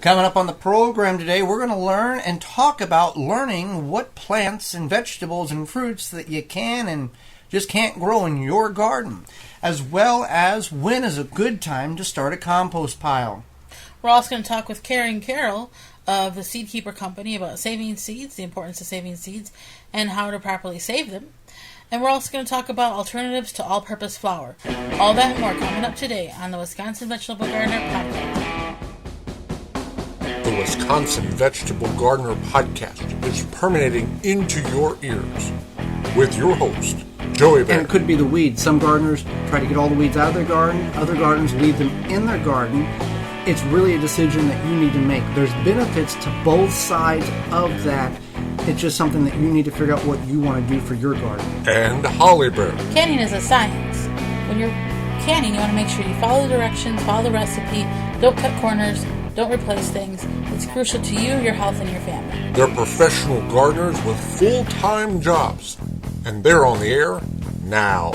Coming up on the program today, we're going to learn and talk about learning what plants and vegetables and fruits that you can and just can't grow in your garden, as well as when is a good time to start a compost pile. We're also going to talk with Kerri and Carol of the Seedkeeper company about saving seeds, the importance of saving seeds, and how to properly save them. And we're also going to talk about alternatives to all-purpose flour. All that and more coming up today on the Wisconsin Vegetable Gardener Podcast. The Wisconsin Vegetable Gardener Podcast is permeating into your ears with your host, Joey Bear. And it could be the weeds. Some gardeners try to get all the weeds out of their garden. Other gardeners leave them in their garden. It's really a decision that you need to make. There's benefits to both sides of that. It's just something that you need to figure out what you want to do for your garden. And Holly Bear. Canning is a science. When you're canning, you want to make sure you follow the directions, follow the recipe, don't cut corners, don't replace things. It's crucial to you, your health, and your family. They're professional gardeners with full-time jobs, and they're on the air now.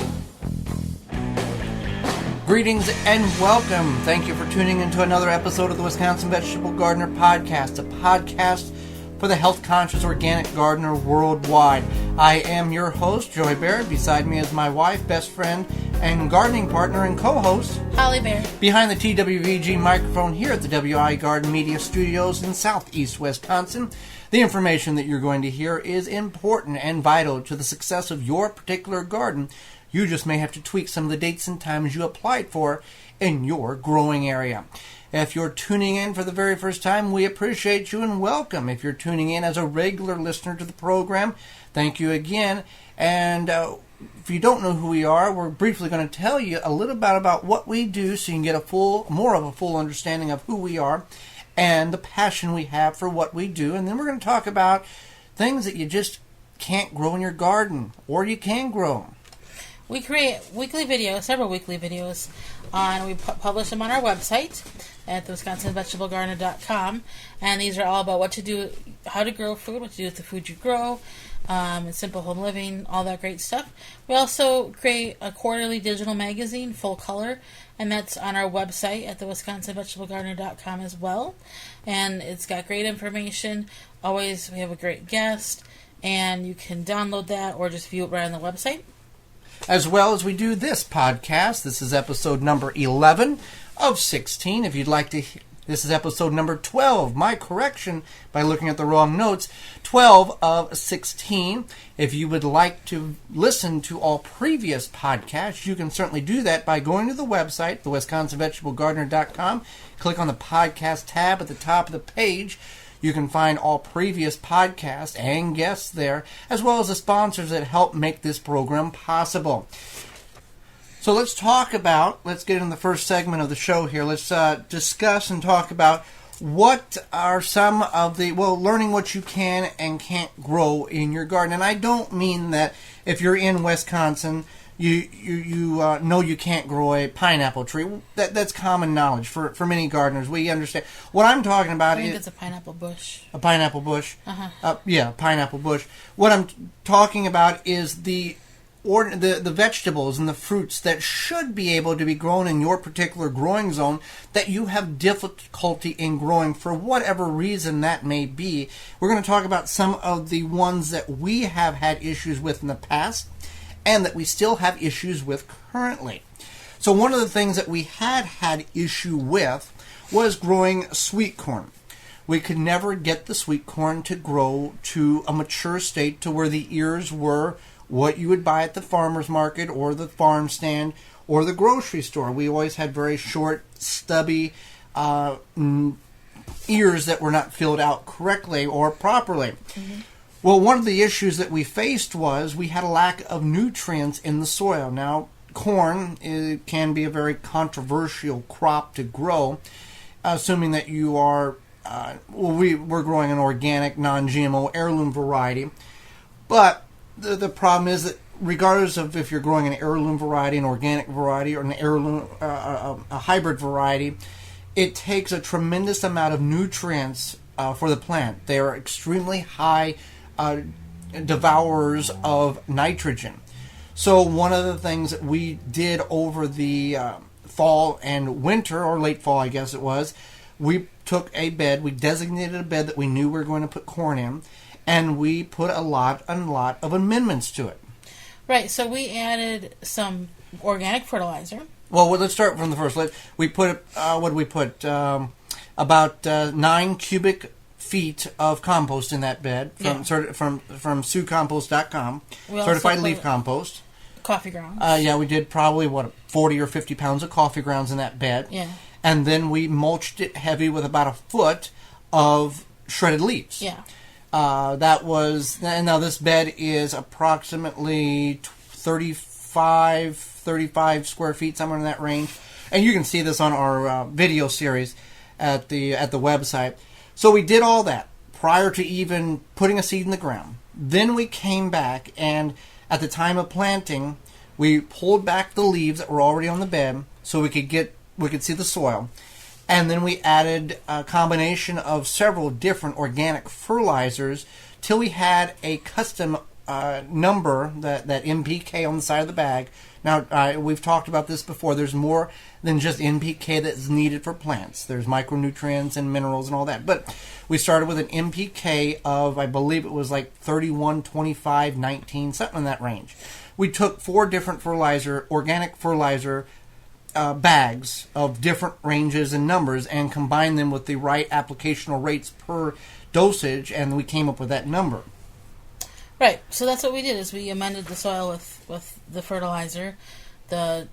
Greetings and welcome. Thank you for tuning into another episode of the Wisconsin Vegetable Gardener Podcast, a podcast for the health-conscious organic gardener worldwide. I am your host, Joey Barrett. Beside me is my wife, best friend, and gardening partner and co-host, Holly Bear. Behind the TWVG microphone here at the WI Garden Media Studios in southeast Wisconsin. The information that you're going to hear is important and vital to the success of your particular garden. You just may have to tweak some of the dates and times you applied for in your growing area. If you're tuning in for the very first time, we appreciate you and welcome. If you're tuning in as a regular listener to the program, thank you again. And if you don't know who we are, we're briefly going to tell you a little bit about what we do so you can get more of a full understanding of who we are and the passion we have for what we do. And then we're going to talk about things that you just can't grow in your garden, or you can grow. We create weekly videos, several weekly videos, and we publish them on our website at the WisconsinVegetableGardener.com. And these are all about what to do, how to grow food, what to do with the food you grow, and simple home living, all that great stuff. We also create a quarterly digital magazine, full color, and that's on our website at the WisconsinVegetableGardener.com as well. And it's got great information. Always, we have a great guest, and you can download that or just view it right on the website. As well as we do this podcast. This is episode number 11 of 16. If you'd like to, this is episode number 12. My correction by looking at the wrong notes. 12 of 16. If you would like to listen to all previous podcasts, you can certainly do that by going to the website, the WisconsinVegetableGardener.com. Click on the podcast tab at the top of the page. You can find all previous podcasts and guests there, as well as the sponsors that help make this program possible. So let's get in the first segment of the show here. Let's discuss and talk about what are some of the, learning what you can and can't grow in your garden. And I don't mean that if you're in Wisconsin, you know you can't grow a pineapple tree. That's common knowledge for many gardeners. We understand. What I'm talking about is it's a pineapple bush. A pineapple bush. Uh-huh. Pineapple bush. What I'm talking about is the vegetables and the fruits that should be able to be grown in your particular growing zone that you have difficulty in growing for whatever reason that may be. We're going to talk about some of the ones that we have had issues with in the past and that we still have issues with currently. So one of the things that we had issue with was growing sweet corn. We could never get the sweet corn to grow to a mature state to where the ears were what you would buy at the farmer's market or the farm stand or the grocery store. We always had very short, stubby ears that were not filled out correctly or properly. Mm-hmm. Well, one of the issues that we faced was we had a lack of nutrients in the soil. Now, corn can be a very controversial crop to grow, assuming that you are, we're growing an organic, non-GMO heirloom variety. But the problem is that regardless of if you're growing an heirloom variety, an organic variety, or an heirloom, a hybrid variety, it takes a tremendous amount of nutrients for the plant. They are extremely high devourers of nitrogen. So one of the things that we did over the fall and winter, or late fall I guess it was we took a bed, we designated a bed that we knew we were going to put corn in, and we put a lot of amendments to it. Right, so we added some organic fertilizer. Well, let's start from the first. We put, what did we put? About 9 cubic feet of compost in that bed from Composting.com, certified leaf compost. Coffee grounds. We did probably 40 or 50 pounds of coffee grounds in that bed. Yeah. And then we mulched it heavy with about a foot of shredded leaves. Yeah. That was, and now this bed is approximately 35 square feet, somewhere in that range. And you can see this on our video series at the website. So we did all that prior to even putting a seed in the ground. Then we came back, and at the time of planting, we pulled back the leaves that were already on the bed so we could see the soil. And then we added a combination of several different organic fertilizers till we had a custom number, that NPK on the side of the bag. Now, we've talked about this before. There's more than just NPK that's needed for plants. There's micronutrients and minerals and all that. But we started with an NPK of, I believe it was like 31, 25, 19, something in that range. We took 4 different organic fertilizer bags of different ranges and numbers and combined them with the right applicational rates per dosage, and we came up with that number. Right. So that's what we did, is we amended the soil with the fertilizer, the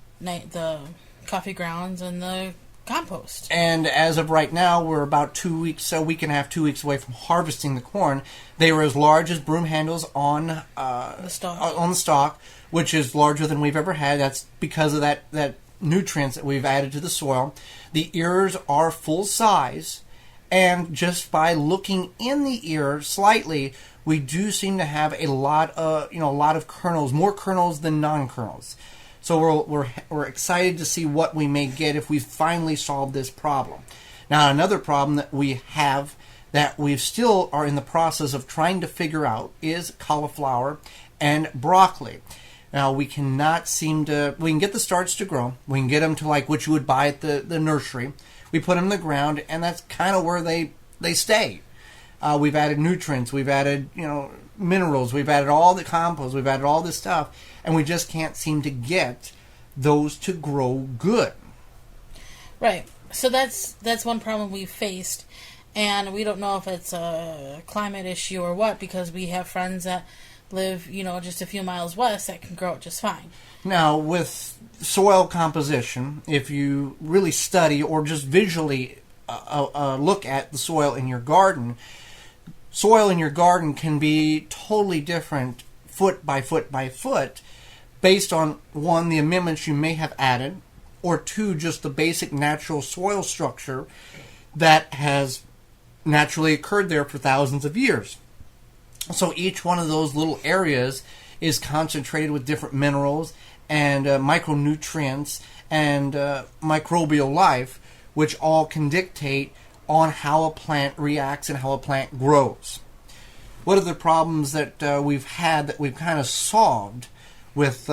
coffee grounds, and the compost. And as of right now, we're about 2 weeks, a week and a half, 2 weeks away from harvesting the corn. They were as large as broom handles on the stalk, which is larger than we've ever had. That's because of that nutrients that we've added to the soil. The ears are full size, and just by looking in the ear slightly, we do seem to have a lot of kernels, more kernels than non-kernels. So we're excited to see what we may get if we finally solve this problem. Now, another problem that we have that we still are in the process of trying to figure out is cauliflower and broccoli. Now, we can get the starts to grow. We can get them to like what you would buy at the nursery. We put them in the ground, and that's kind of where they stay. We've added nutrients. We've added, minerals. We've added all the compost. We've added all this stuff, and we just can't seem to get those to grow good. Right. So that's one problem we've faced, and we don't know if it's a climate issue or what, because we have friends that live, just a few miles west that can grow it just fine. Now, with soil composition, if you really study or just visually look at the soil in your garden can be totally different foot by foot by foot based on, 1, the amendments you may have added, or 2, just the basic natural soil structure that has naturally occurred there for thousands of years. So each one of those little areas is concentrated with different minerals and micronutrients and microbial life, which all can dictate on how a plant reacts and how a plant grows. What are the problems that we've had that we've kind of solved with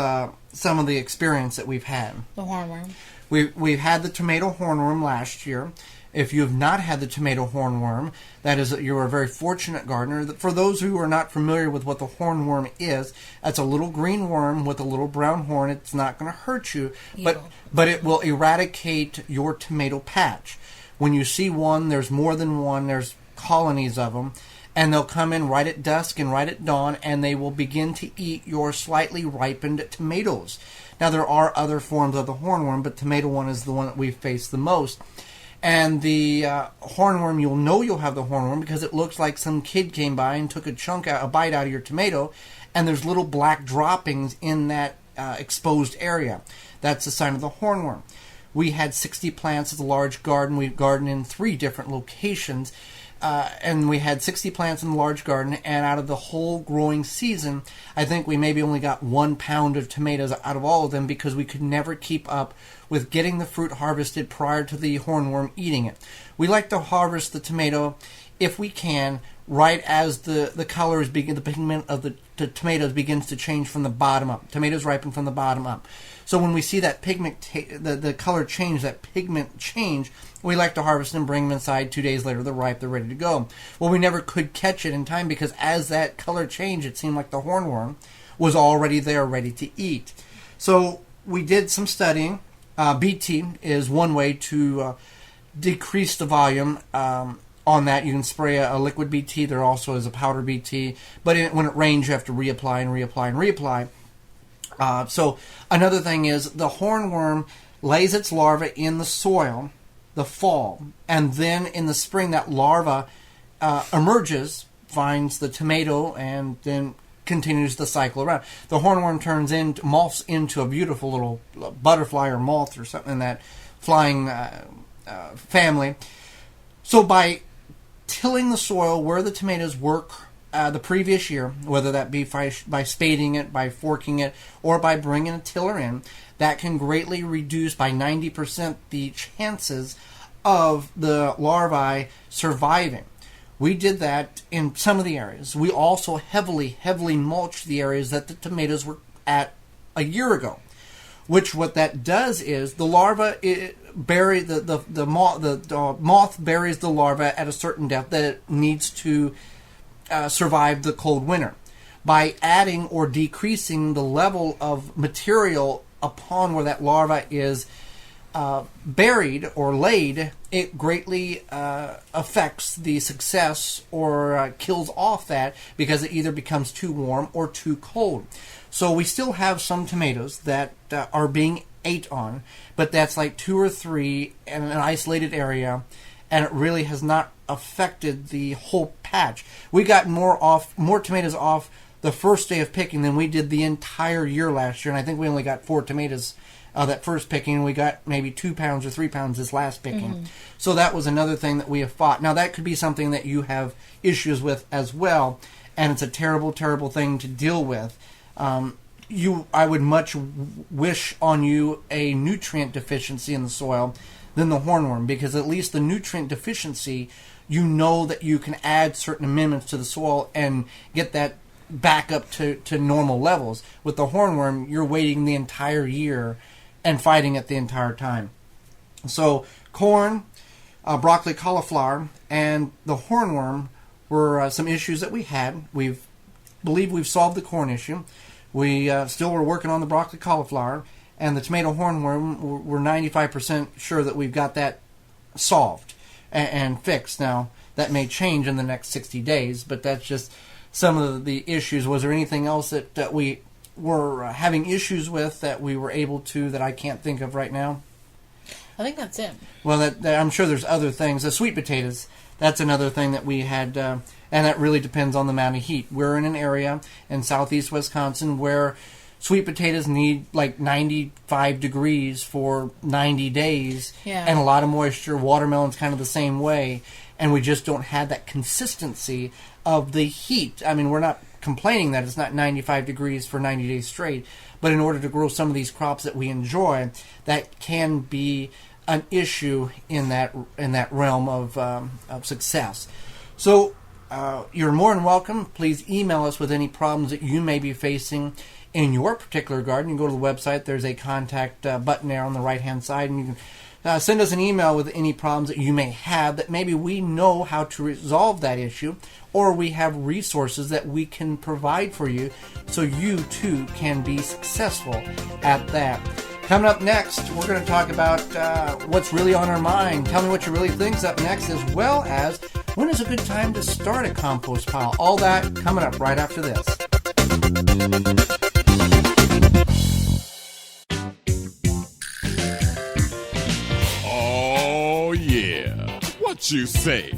some of the experience that we've had? The hornworm. We've had the tomato hornworm last year. If you have not had the tomato hornworm, that is, you're a very fortunate gardener. For those who are not familiar with what the hornworm is, that's a little green worm with a little brown horn. It's not going to hurt you, but it will eradicate your tomato patch. When you see one, there's more than one. There's colonies of them, and they'll come in right at dusk and right at dawn, and they will begin to eat your slightly ripened tomatoes. Now, there are other forms of the hornworm, but tomato one is the one that we've faced the most. And the hornworm, you'll have the hornworm because it looks like some kid came by and took a bite out of your tomato, and there's little black droppings in that exposed area. That's a sign of the hornworm. We had 60 plants of the large garden. We gardened in 3 different locations, and we had 60 plants in the large garden, and out of the whole growing season, I think we maybe only got 1 pound of tomatoes out of all of them because we could never keep up with getting the fruit harvested prior to the hornworm eating it. We like to harvest the tomato, if we can, right as the colors begin, the pigment of the tomatoes begins to change from the bottom up. Tomatoes ripen from the bottom up. So when we see that the color change, that pigment change, we like to harvest them, bring them inside. 2 days later, they're ripe, they're ready to go. Well, we never could catch it in time because as that color changed, it seemed like the hornworm was already there, ready to eat. So we did some studying. BT is one way to decrease the volume on that. You can spray a liquid BT. There also is a powder BT. But when it rains, you have to reapply and reapply and reapply. So another thing is the hornworm lays its larva in the soil the fall. And then in the spring, that larva emerges, finds the tomato, and then continues the cycle around. The hornworm morphs into a beautiful little butterfly or moth or something in that flying family. So by tilling the soil where the tomatoes work the previous year, whether that be by spading it, by forking it, or by bringing a tiller in, that can greatly reduce by 90% the chances of the larvae surviving. We did that in some of the areas. We also heavily mulched the areas that the tomatoes were at a year ago. Which what that does is the larva the moth buries the larva at a certain depth that it needs to survive the cold winter. By adding or decreasing the level of material upon where that larva is buried or laid, it greatly affects the success or kills off that because it either becomes too warm or too cold. So we still have some tomatoes that are being ate on, but that's like 2 or 3 in an isolated area, and it really has not affected the whole patch. We got more tomatoes off the first day of picking than we did the entire year last year, and I think we only got 4 tomatoes that first picking, and we got maybe 2 pounds or 3 pounds this last picking. Mm-hmm. So that was another thing that we have fought. Now that could be something that you have issues with as well, and it's a terrible, terrible thing to deal with. I would much wish on you a nutrient deficiency in the soil than the hornworm, because at least the nutrient deficiency, you know that you can add certain amendments to the soil and get that back up to normal levels. With the hornworm, you're waiting the entire year and fighting it the entire time. So corn, broccoli, cauliflower, and the hornworm were some issues that we had. Believe we've solved the corn issue. We still were working on the broccoli, cauliflower, and the tomato hornworm. We're 95% sure that we've got that solved and fixed. Now, that may change in the next 60 days, but that's just some of the issues. Was there anything else that we were having issues with that we were able to, that I can't think of right now? I think that's it. Well, I'm sure there's other things. The sweet potatoes, that's another thing that we had, and that really depends on the amount of heat. We're in an area in southeast Wisconsin where sweet potatoes need like 95 degrees for 90 days, and a lot of moisture. Watermelon's kind of the same way, and we just don't have that consistency of the heat. I mean, we're not complaining that it's not 95 degrees for 90 days straight, but in order to grow some of these crops that we enjoy, that can be an issue in that realm of success. So you're more than welcome. Please email us with any problems that you may be facing in your particular garden. You can go to the website. There's a contact button there on the right-hand side, and you can send us an email with any problems that you may have that maybe we know how to resolve that issue, or we have resources that we can provide for you so you too can be successful at that. Coming up next, we're going to talk about what's really on our mind. Tell me what you really think's up next, as well as when is a good time to start a compost pile. All that coming up right after this. Oh, yeah. What you say?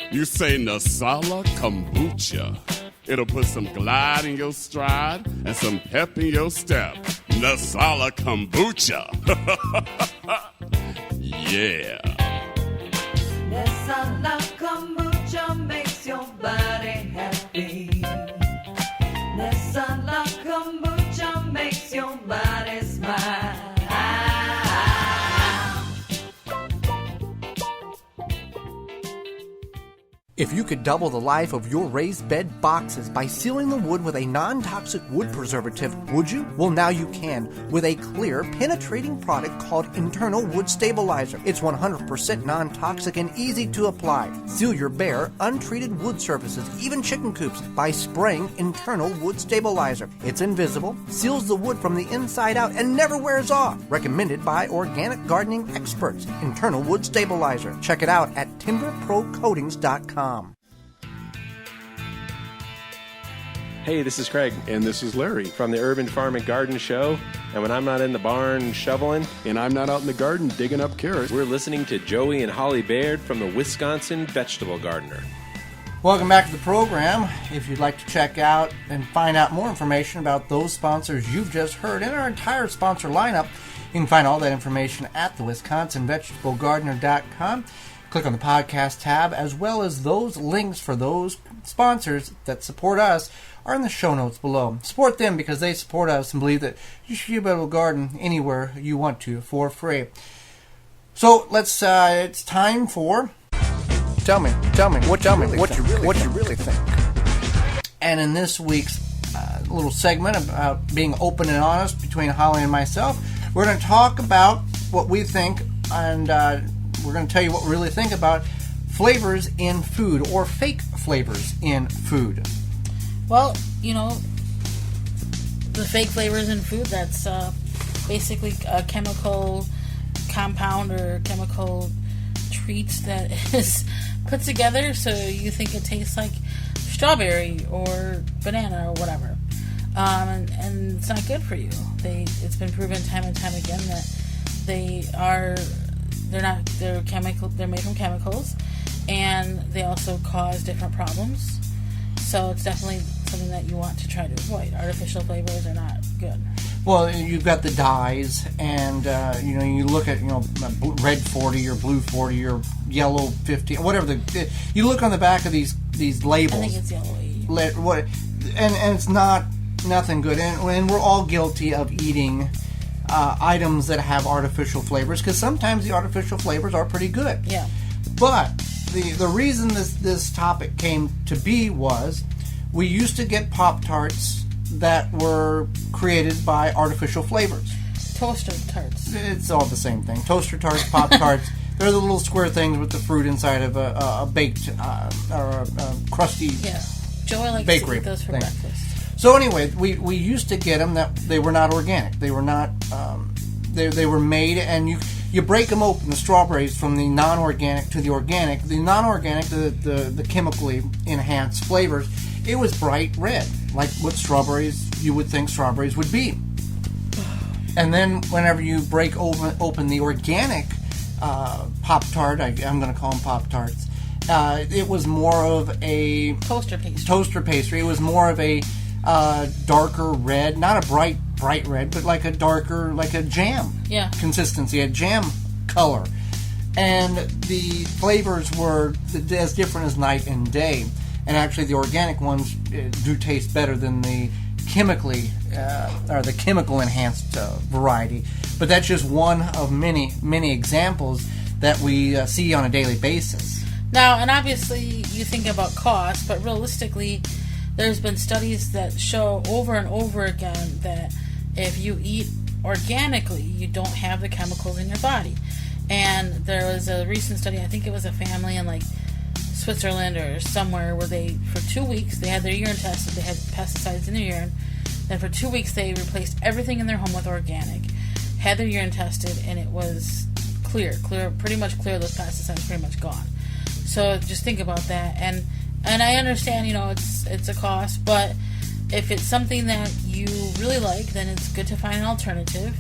You say Nasala Kombucha. It'll put some glide in your stride and some pep in your step. Nasala Kombucha. Yeah. Nasala Kombucha makes your body happy. Nasala Kombucha makes your body smile. If you could double the life of your raised bed boxes by sealing the wood with a non-toxic wood preservative, would you? Well, now you can with a clear, penetrating product called Internal Wood Stabilizer. It's 100% non-toxic and easy to apply. Seal your bare, untreated wood surfaces, even chicken coops, by spraying Internal Wood Stabilizer. It's invisible, seals the wood from the inside out, and never wears off. Recommended by organic gardening experts. Internal Wood Stabilizer. Check it out at timberprocoatings.com. Hey, this is Craig. And this is Larry. From the Urban Farm and Garden Show. And when I'm not in the barn shoveling, And I'm not out in the garden digging up carrots. we're listening to Joey and Holly Baird from the Wisconsin Vegetable Gardener. Welcome back to the program. If you'd like to check out and find out more information about those sponsors you've just heard and our entire sponsor lineup, you can find all that information at the WisconsinVegetableGardener.com. Click on the podcast tab, as well as those links for those sponsors that support us are in the show notes below. Support them because they support us and believe that you should be able to garden anywhere you want to for free. So it's time for Tell me what you really think. And in this week's little segment about being open and honest between Holly and myself, we're going to talk about what we think, and we're going to tell you what we really think about flavors in food, or fake flavors in food. Well, the fake flavors in food, that's basically a chemical compound or chemical treats that is put together so you think it tastes like strawberry or banana or whatever. And it's not good for you. It's been proven time and time again that they're made from chemicals, and they also cause different problems. So it's definitely something that you want to try to avoid. Artificial flavors are not good. Well, you've got the dyes, and you look at red 40 or blue 40 or yellow 50, whatever you look on the back of these labels. I think it's yellow 80. And it's nothing good, and we're all guilty of eating items that have artificial flavors, because sometimes the artificial flavors are pretty good. Yeah. But the reason this topic came to be was we used to get Pop-Tarts that were created by artificial flavors. Toaster tarts. It's all the same thing. Toaster tarts, Pop-Tarts. They're the little square things with the fruit inside of a baked or a crusty Joey likes bakery to eat those for thing. breakfast. So anyway, we used to get them that they were not organic. They were not. They were made, and you break them open, the strawberries, from the non-organic to the organic. The non-organic, the chemically enhanced flavors, it was bright red, like what you would think strawberries would be. And then whenever you break open the organic Pop-Tart, I'm going to call them Pop-Tarts, it was more of a Toaster pastry. It was more of a darker red, not a bright red, but like a darker, like a jam consistency, a jam color. And the flavors were as different as night and day. And actually the organic ones do taste better than the chemical enhanced variety. But that's just one of many, many examples that we see on a daily basis. Now, and obviously you think about cost, but realistically there's been studies that show over and over again that if you eat organically, you don't have the chemicals in your body. And there was a recent study, I think it was a family in Switzerland or somewhere, where for 2 weeks, they had their urine tested, they had pesticides in their urine. Then for 2 weeks, they replaced everything in their home with organic, had their urine tested, and it was clear, pretty much clear. Those pesticides pretty much gone. So just think about that. And I understand, it's a cost, but if it's something that you really like, then it's good to find an alternative.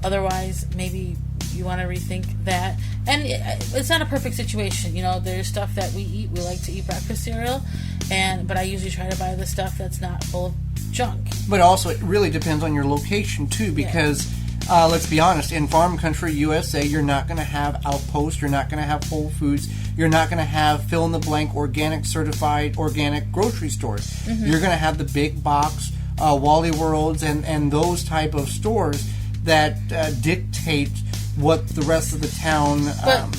Otherwise, maybe you want to rethink that. And it's not a perfect situation. There's stuff that we eat. We like to eat breakfast cereal, but I usually try to buy the stuff that's not full of junk. But also, it really depends on your location, too, because let's be honest, in farm country USA, you're not going to have Outpost, you're not going to have Whole Foods, you're not going to have fill-in-the-blank organic certified organic grocery stores. Mm-hmm. You're going to have the big box Wally Worlds and those type of stores that dictate what the rest of the town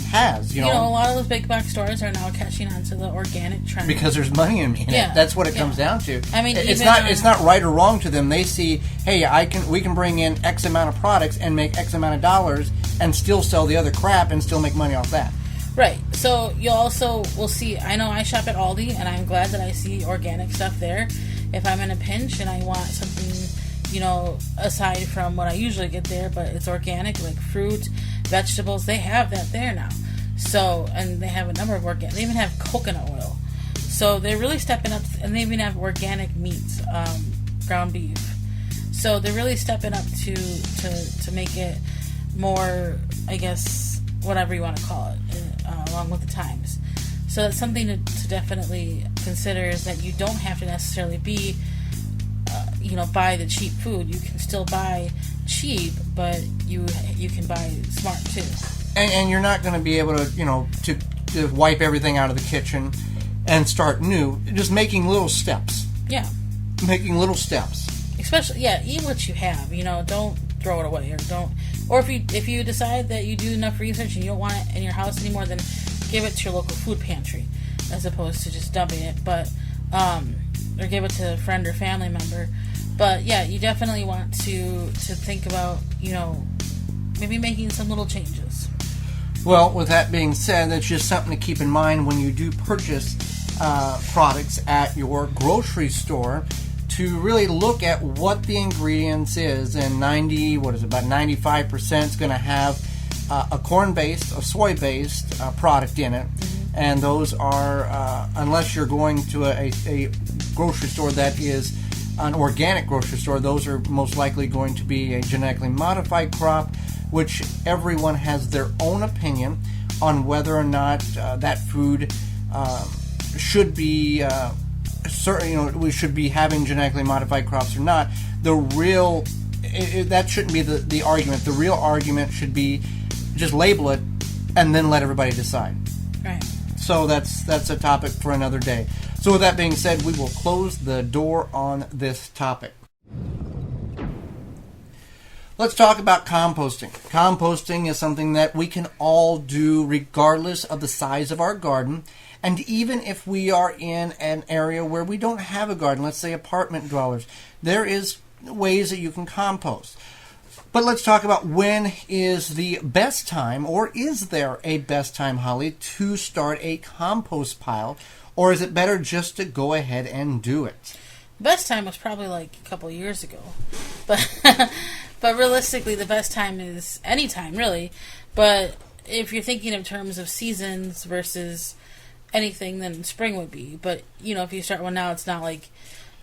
has. You know, a lot of those big box stores are now catching on to the organic trend because there's money in it. That's what it comes down to. I mean, it's not right or wrong to them. They see, hey, we can bring in X amount of products and make X amount of dollars and still sell the other crap and still make money off that. Right. So you also will see. I know I shop at Aldi, and I'm glad that I see organic stuff there. If I'm in a pinch and I want something, you know, aside from what I usually get there, but it's organic, like fruit, vegetables, they have that there now. So, and they have a number of organic. They even have coconut oil. So they're really stepping up, and they even have organic meats, ground beef. So they're really stepping up to make it more, I guess, whatever you want to call it, along with the times. So that's something to definitely consider, is that you don't have to necessarily be, buy the cheap food. You can still buy cheap, but you can buy smart too. And you're not going to be able to, to wipe everything out of the kitchen and start new. Just making little steps. Yeah. Making little steps. Especially, eat what you have. Don't throw it away, or if you decide that you do enough research and you don't want it in your house anymore, then give it to your local food pantry as opposed to just dumping it. But or give it to a friend or family member. But yeah, you definitely want to think about maybe making some little changes. Well, with that being said, that's just something to keep in mind when you do purchase products at your grocery store, to really look at what the ingredients is. And about 95% is going to have a corn-based, a soy-based product in it. Mm-hmm. And those are, unless you're going to a grocery store that is an organic grocery store, those are most likely going to be a genetically modified crop, which everyone has their own opinion on whether or not that food should be we should be having genetically modified crops or not. The real that shouldn't be the argument. The real argument should be just label it and then let everybody decide. Right. So that's a topic for another day. So with that being said, we will close the door on this topic. Let's talk about composting. Composting is something that we can all do regardless of the size of our garden. And even if we are in an area where we don't have a garden, let's say apartment dwellers, there is ways that you can compost. But let's talk about when is the best time, or is there a best time, Holly, to start a compost pile, or is it better just to go ahead and do it? Best time was probably like a couple of years ago. But but realistically, the best time is any time, really. But if you're thinking in terms of seasons versus anything, then spring would be. But if you start one now, it's not like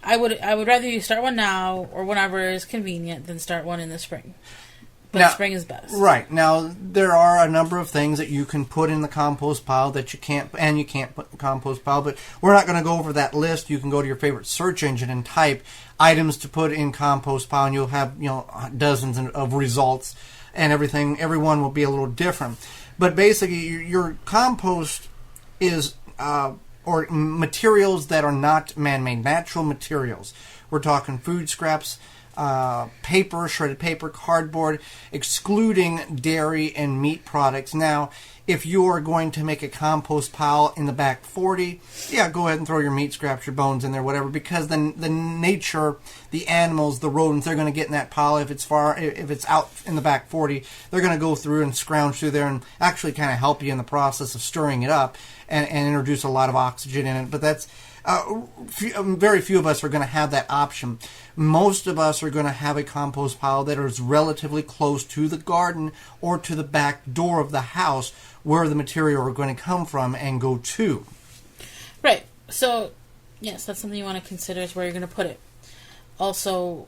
I would rather you start one now or whenever is convenient than start one in the spring. But now, spring is best. Right. Now, there are a number of things that you can put in the compost pile that you can't put in the compost pile, but we're not going to go over that list. You can go to your favorite search engine and type items to put in compost pile, and you'll have dozens of results, and everyone will be a little different. But basically, your compost is or materials that are not man-made, natural materials. We're talking food scraps, paper, shredded paper, cardboard, excluding dairy and meat products. Now, if you are going to make a compost pile in the back 40, go ahead and throw your meat scraps, your bones in there, whatever, because the nature, the animals, the rodents, they're going to get in that pile. If it's out in the back 40, they're going to go through and scrounge through there and actually kind of help you in the process of stirring it up and introduce a lot of oxygen in it. But that's very few of us are going to have that option. Most of us are going to have a compost pile that is relatively close to the garden or to the back door of the house where the material are going to come from and go to. Right. So, yes, that's something you want to consider, is where you're going to put it. Also,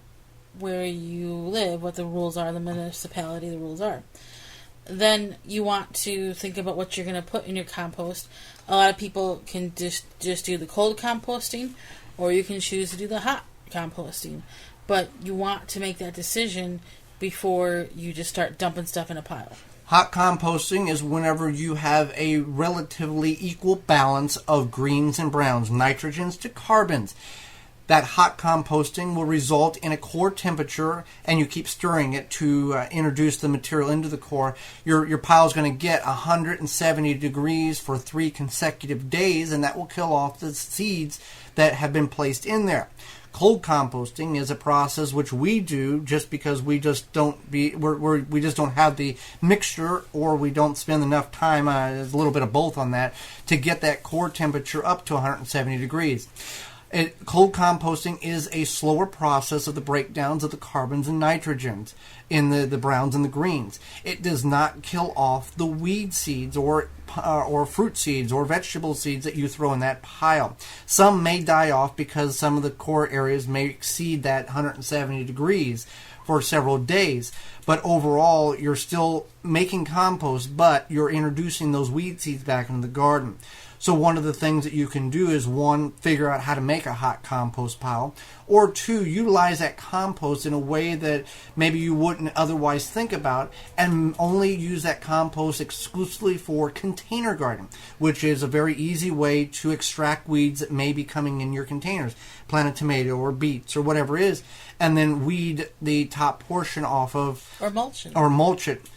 where you live, what the rules are, the municipality, the rules are. Then you want to think about what you're going to put in your compost. A lot of people can just do the cold composting, or you can choose to do the hot composting. But you want to make that decision before you just start dumping stuff in a pile. Hot composting is whenever you have a relatively equal balance of greens and browns, nitrogens to carbons. That hot composting will result in a core temperature, and you keep stirring it to introduce the material into the core. Your pile is going to get 170 degrees for 3 consecutive days, and that will kill off the seeds that have been placed in there. Cold composting is a process which we do just because we just don't have the mixture, or we don't spend enough time. There's a little bit of both on that to get that core temperature up to 170 degrees. Cold composting is a slower process of the breakdowns of the carbons and nitrogens in the browns and the greens. It does not kill off the weed seeds or fruit seeds or vegetable seeds that you throw in that pile. Some may die off because some of the core areas may exceed that 170 degrees for several days. But overall, you're still making compost, but you're introducing those weed seeds back into the garden. So one of the things that you can do is, 1, figure out how to make a hot compost pile, or 2, utilize that compost in a way that maybe you wouldn't otherwise think about, and only use that compost exclusively for container gardening, which is a very easy way to extract weeds that may be coming in your containers. Plant a tomato or beets or whatever it is, and then weed the top portion off of... Or mulch it. Or mulch it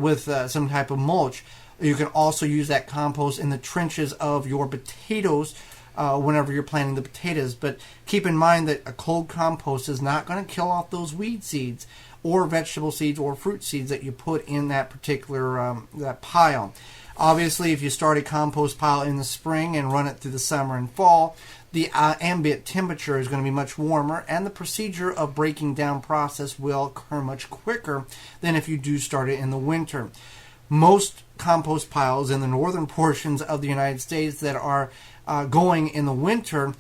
with some type of mulch. You can also use that compost in the trenches of your potatoes whenever you're planting the potatoes. But keep in mind that a cold compost is not going to kill off those weed seeds or vegetable seeds or fruit seeds that you put in that particular that pile. Obviously, if you start a compost pile in the spring and run it through the summer and fall, the ambient temperature is going to be much warmer, and the procedure of breaking down process will occur much quicker than if you do start it in the winter. Most compost piles in the northern portions of the United States that are going in the winter,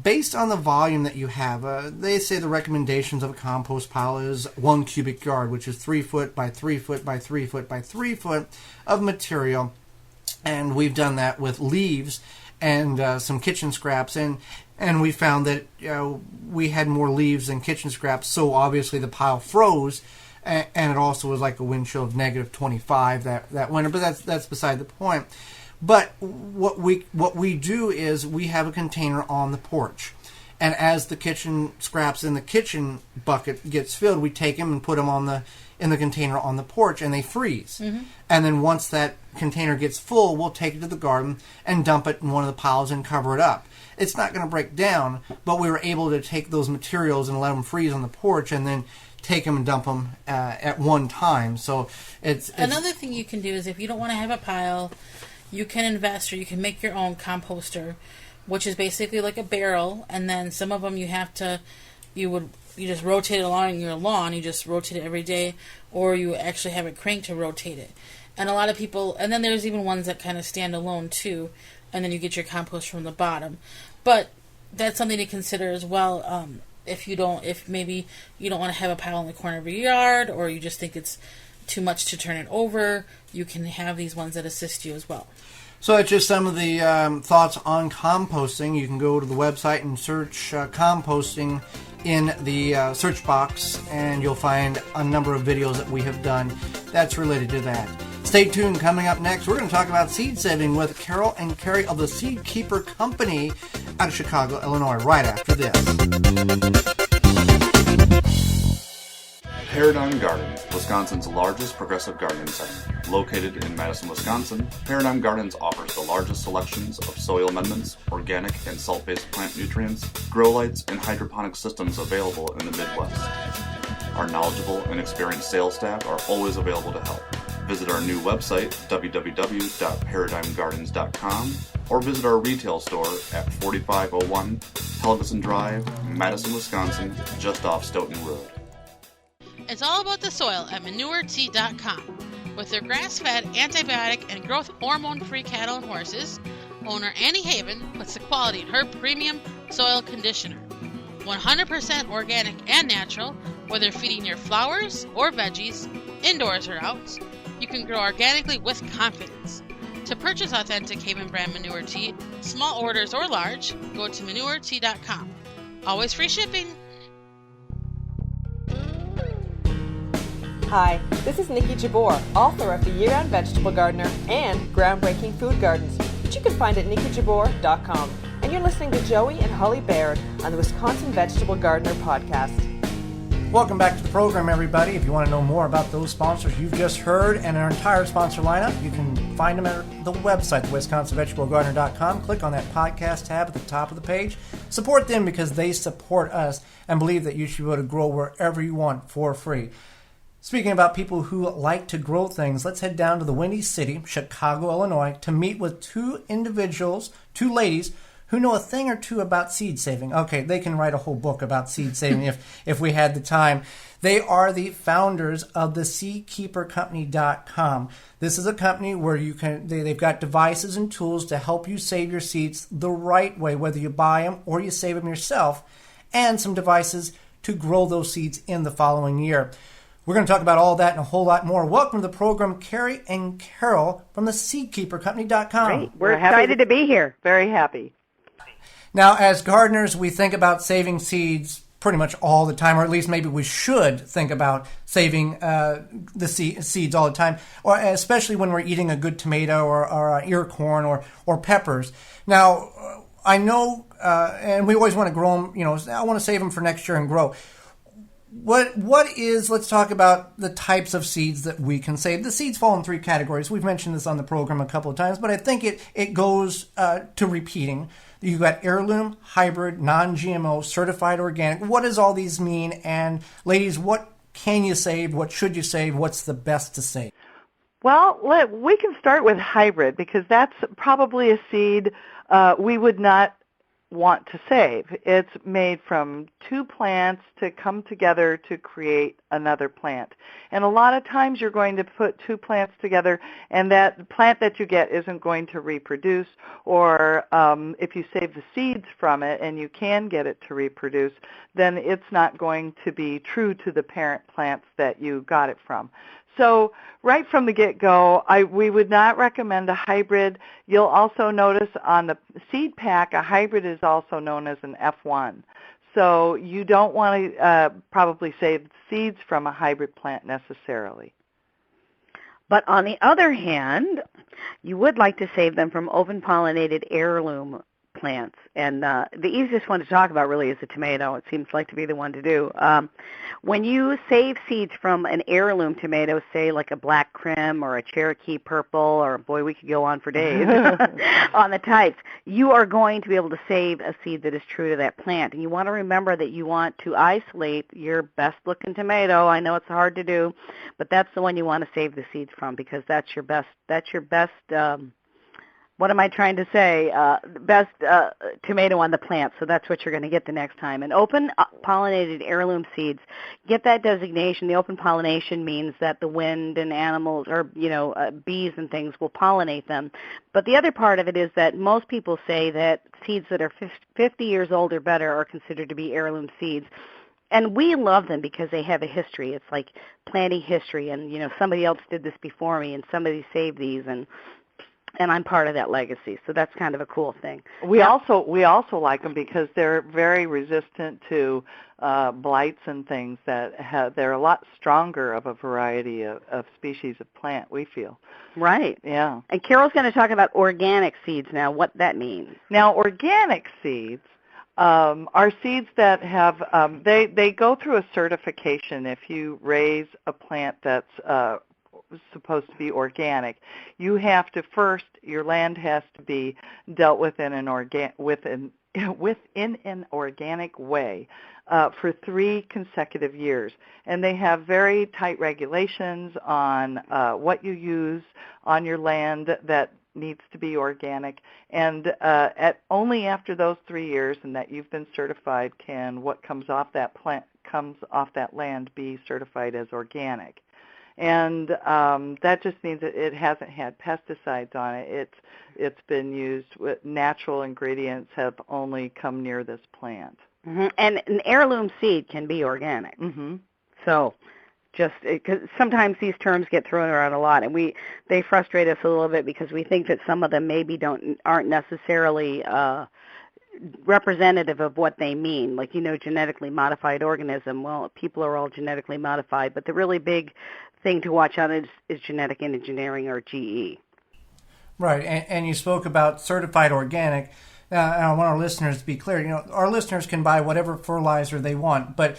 based on the volume that you have, they say the recommendations of a compost pile is 1 cubic yard, which is 3 foot by 3 foot by 3 foot by 3 foot of material. And we've done that with leaves and some kitchen scraps, and we found that we had more leaves than kitchen scraps, so obviously the pile froze. And it also was like a wind chill of negative 25 that winter, but that's beside the point. But what we do is we have a container on the porch, and as the kitchen scraps in the kitchen bucket gets filled, we take them and put them in the container on the porch, and they freeze. Mm-hmm. And then once that container gets full, we'll take it to the garden and dump it in one of the piles and cover it up. It's not going to break down, but we were able to take those materials and let them freeze on the porch, and then take them and dump them at one time. So it's another thing you can do is, if you don't want to have a pile, you can invest, or you can make your own composter, which is basically like a barrel, and then some of them you just rotate it along your lawn. You just rotate it every day, or you actually have a crank to rotate it. And a lot of people, and then there's even ones that kind of stand alone too, and then you get your compost from the bottom. But that's something to consider as well. If maybe you don't want to have a pile in the corner of your yard, or you just think it's too much to turn it over, you can have these ones that assist you as well. So that's just some of the thoughts on composting. You can go to the website and search composting in the search box, and you'll find a number of videos that we have done that's related to that. Stay tuned. Coming up next, we're going to talk about seed saving with Carol and Kerri of the Seedkeeper Company out of Chicago, Illinois, right after this. Paradigm Gardens, Wisconsin's largest progressive gardening center. Located in Madison, Wisconsin, Paradigm Gardens offers the largest selections of soil amendments, organic and salt-based plant nutrients, grow lights, and hydroponic systems available in the Midwest. Our knowledgeable and experienced sales staff are always available to help. Visit our new website, www.paradigmgardens.com, or visit our retail store at 4501 Helgeson Drive, Madison, Wisconsin, just off Stoughton Road. It's all about the soil at ManureT.com. With their grass-fed, antibiotic, and growth hormone-free cattle and horses, owner Annie Haven puts the quality in her premium soil conditioner. 100% organic and natural, whether feeding your flowers or veggies, indoors or out, you can grow organically with confidence. To purchase authentic Haven brand Manure Tea, small orders or large, go to ManureT.com. Always free shipping. Hi, this is Nikki Jabor, author of The Year-Round Vegetable Gardener and Groundbreaking Food Gardens, which you can find at NikkiJabor.com. And and you're listening to Joey and Holly Baird on the Wisconsin Vegetable Gardener Podcast. Welcome back to the program, everybody. If you want to know more about those sponsors you've just heard and our entire sponsor lineup, you can find them at the website, wisconsinvegetablegardener.com. Click on that podcast tab at the top of the page. Support them because they support us and believe that you should be able to grow wherever you want for free. Speaking about people who like to grow things, let's head down to the Windy City, Chicago, Illinois, to meet with two ladies, who know a thing or two about seed saving. Okay, they can write a whole book about seed saving if we had the time. They are the founders of the Seedkeepercompany.com. This is a company where they've got devices and tools to help you save your seeds the right way, whether you buy them or you save them yourself, and some devices to grow those seeds in the following year. We're going to talk about all that and a whole lot more. Welcome to the program, Kerri and Carol from the Seedkeepercompany.com. Great. We're excited to be here. Very happy. Now, as gardeners, we think about saving seeds pretty much all the time, or at least maybe we should think about saving the seeds all the time, or especially when we're eating a good tomato or ear corn or peppers. Now, I know, and we always want to grow them, I want to save them for next year and grow. Let's talk about the types of seeds that we can save. The seeds fall in three categories. We've mentioned this on the program a couple of times, but I think it goes to repeating. You've got heirloom, hybrid, non-GMO, certified organic. What does all these mean? And ladies, what can you save? What should you save? What's the best to save? Well, we can start with hybrid because that's probably a seed we would not want to save. It's made from two plants to come together to create another plant. And a lot of times you're going to put two plants together and that plant that you get isn't going to reproduce, or if you save the seeds from it and you can get it to reproduce, then it's not going to be true to the parent plants that you got it from. So right from the get-go, we would not recommend a hybrid. You'll also notice on the seed pack, a hybrid is also known as an F1. So you don't want to probably save seeds from a hybrid plant necessarily. But on the other hand, you would like to save them from open-pollinated heirloom plants. And the easiest one to talk about really is the tomato. It seems like to be the one to do. When you save seeds from an heirloom tomato, say like a black crim or a Cherokee purple, or boy, we could go on for days on the types, you are going to be able to save a seed that is true to that plant. And you want to remember that you want to isolate your best-looking tomato. I know it's hard to do, but that's the one you want to save the seeds from because that's your best what am I trying to say? Best tomato on the plant, so that's what you're going to get the next time. And open pollinated heirloom seeds, get that designation. The open pollination means that the wind and animals, or bees and things will pollinate them. But the other part of it is that most people say that seeds that are 50 years old or better are considered to be heirloom seeds. And we love them because they have a history. It's like planting history, and somebody else did this before me, and somebody saved these, and I'm part of that legacy, so that's kind of a cool thing. We also like them because they're very resistant to blights and things they're a lot stronger of a variety of species of plant, we feel. Right. Yeah. And Carol's going to talk about organic seeds now, what that means. Now, organic seeds are seeds that have, they go through a certification. If you raise a plant that's supposed to be organic, you have to first, your land has to be dealt with in an within an organic way for 3 consecutive years. And they have very tight regulations on what you use on your land that needs to be organic. And only after those 3 years and that you've been certified can what comes off that land be certified as organic. And that just means that it hasn't had pesticides on it. It's been used with natural ingredients have only come near this plant. Mm-hmm. And an heirloom seed can be organic. Mm-hmm. So cause sometimes these terms get thrown around a lot, and they frustrate us a little bit because we think that some of them maybe aren't necessarily representative of what they mean, like genetically modified organism. Well, people are all genetically modified, but the really big thing to watch out is genetic engineering, or GE. Right, and you spoke about certified organic. And I want our listeners to be clear. Our listeners can buy whatever fertilizer they want, but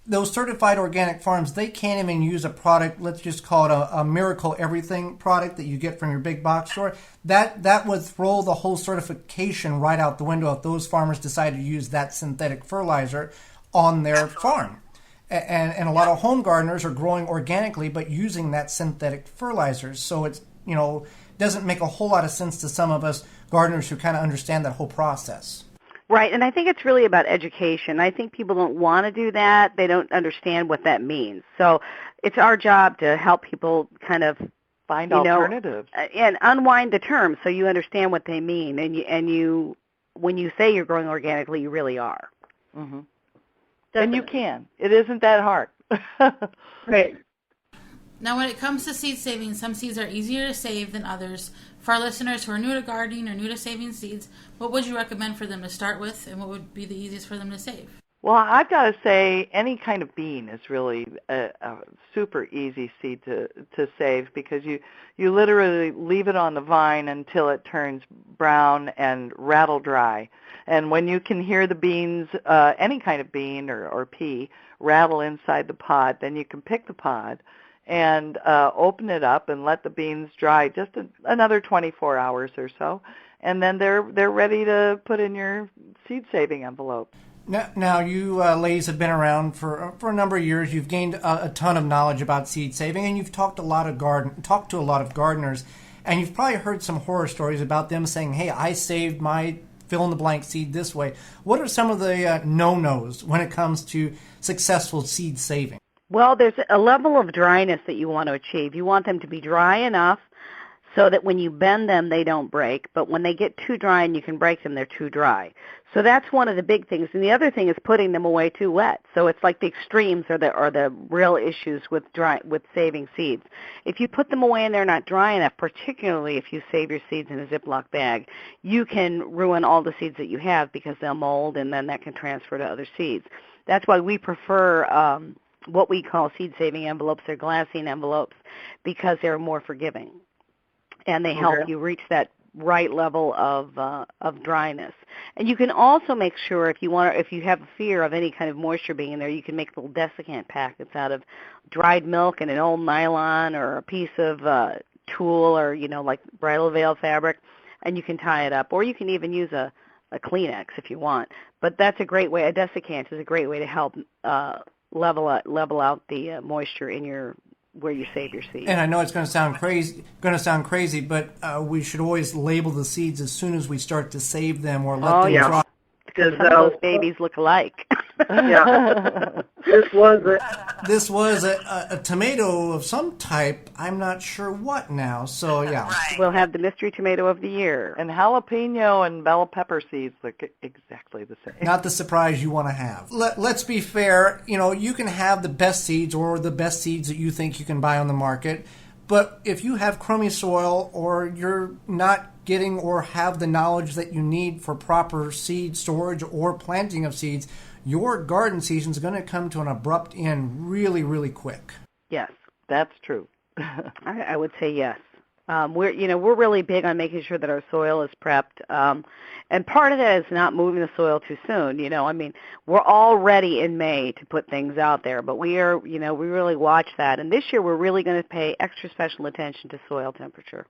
those certified organic farms, they can't even use a product, let's just call it a Miracle Everything product that you get from your big box store. That would throw the whole certification right out the window if those farmers decide to use that synthetic fertilizer on their farm. And a lot of home gardeners are growing organically but using that synthetic fertilizers. So it's, doesn't make a whole lot of sense to some of us gardeners who kind of understand that whole process. Right, and I think it's really about education. I think people don't want to do that. They don't understand what that means. So it's our job to help people kind of find alternatives and unwind the terms so you understand what they mean. And you when you say you're growing organically, you really are. Mm-hmm. And you can. It isn't that hard. Right. Now, when it comes to seed saving, some seeds are easier to save than others. For our listeners who are new to gardening or new to saving seeds, what would you recommend for them to start with, and what would be the easiest for them to save? Well, I've got to say any kind of bean is really a super easy seed to save, because you literally leave it on the vine until it turns brown and rattle dry. And when you can hear the beans, any kind of bean or pea, rattle inside the pod, then you can pick the pod and open it up and let the beans dry just another 24 hours or so, and then they're ready to put in your seed saving envelope. Now you ladies have been around for a number of years. You've gained a ton of knowledge about seed saving, and you've talked to a lot of gardeners, and you've probably heard some horror stories about them saying, "Hey, I saved my fill-in-the-blank seed this way." What are some of the no-nos when it comes to successful seed saving? Well, there's a level of dryness that you want to achieve. You want them to be dry enough so that when you bend them, they don't break. But when they get too dry and you can break them, they're too dry. So that's one of the big things. And the other thing is putting them away too wet. So it's like the extremes are the real issues with saving seeds. If you put them away and they're not dry enough, particularly if you save your seeds in a Ziploc bag, you can ruin all the seeds that you have because they'll mold, and then that can transfer to other seeds. That's why we prefer what we call seed-saving envelopes. They're glassine envelopes because they're more forgiving, and they help you reach that right level of dryness. And you can also make sure if you have a fear of any kind of moisture being in there, you can make little desiccant packets out of dried milk and an old nylon or a piece of tulle or like bridal veil fabric, and you can tie it up. Or you can even use a Kleenex if you want. But that's a great way. A desiccant is a great way to help level out the moisture in where you save your seeds. And I know it's going to sound crazy, but we should always label the seeds as soon as we start to save them, or let them dry. Because those babies look alike. Yeah. This was a tomato of some type. I'm not sure what now. So yeah, we'll have the mystery tomato of the year. And jalapeno and bell pepper seeds look exactly the same. Not the surprise you want to have. Let's be fair. You can have the best seeds or the best seeds that you think you can buy on the market. But if you have crummy soil, or you're not getting or have the knowledge that you need for proper seed storage or planting of seeds, your garden season is going to come to an abrupt end really, really quick. Yes, that's true. I would say yes. We're really big on making sure that our soil is prepped, and part of that is not moving the soil too soon. We're all ready in May to put things out there, but we really watch that. And this year we're really going to pay extra special attention to soil temperature.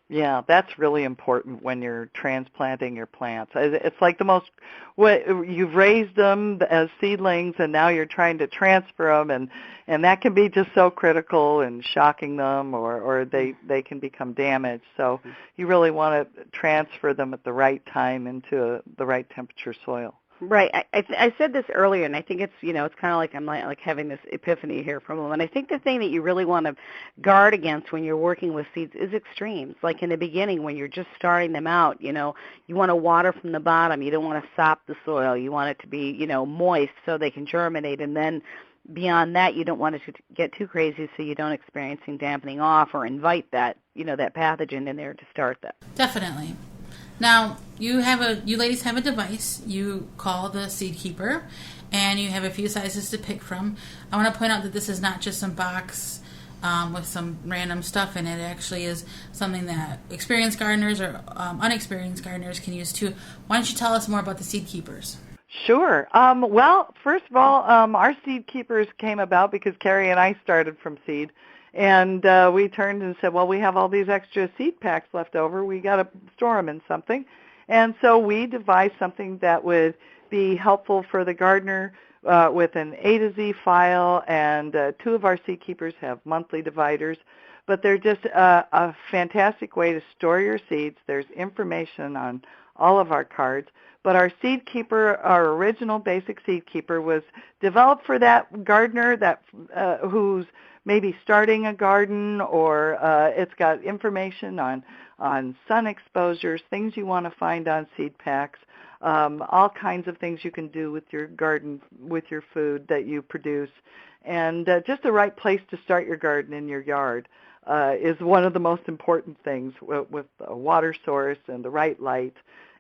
Yeah, that's really important when you're transplanting your plants. It's like you've raised them as seedlings, and now you're trying to transfer them, and that can be just so critical in shocking them, or they can become damaged. So you really want to transfer them at the right time into the right temperature soil. Right. I said this earlier, and I think it's it's kind of like I'm like having this epiphany here for a moment. I think the thing that you really want to guard against when you're working with seeds is extremes. Like in the beginning, when you're just starting them out, you want to water from the bottom. You don't want to sop the soil. You want it to be moist so they can germinate, and then beyond that, you don't want it to get too crazy so you don't experience dampening off or invite that that pathogen in there to start that. Definitely. Now, you ladies have a device you call the Seedkeeper, and you have a few sizes to pick from. I want to point out that this is not just some box with some random stuff in it. It actually is something that experienced gardeners or unexperienced gardeners can use too. Why don't you tell us more about the Seedkeepers? Sure. Well, first of all, our Seedkeepers came about because Kerri and I started from seed. And we turned and said, well, we have all these extra seed packs left over. We got to store them in something. And so we devised something that would be helpful for the gardener with an A to Z file. And 2 of our Seedkeepers have monthly dividers. But they're just a fantastic way to store your seeds. There's information on all of our cards. But our Seedkeeper, our original basic Seedkeeper, was developed for that gardener that who's maybe starting a garden, or it's got information on sun exposures, things you want to find on seed packs, all kinds of things you can do with your garden, with your food that you produce. And just the right place to start your garden in your yard is one of the most important things, with a water source and the right light.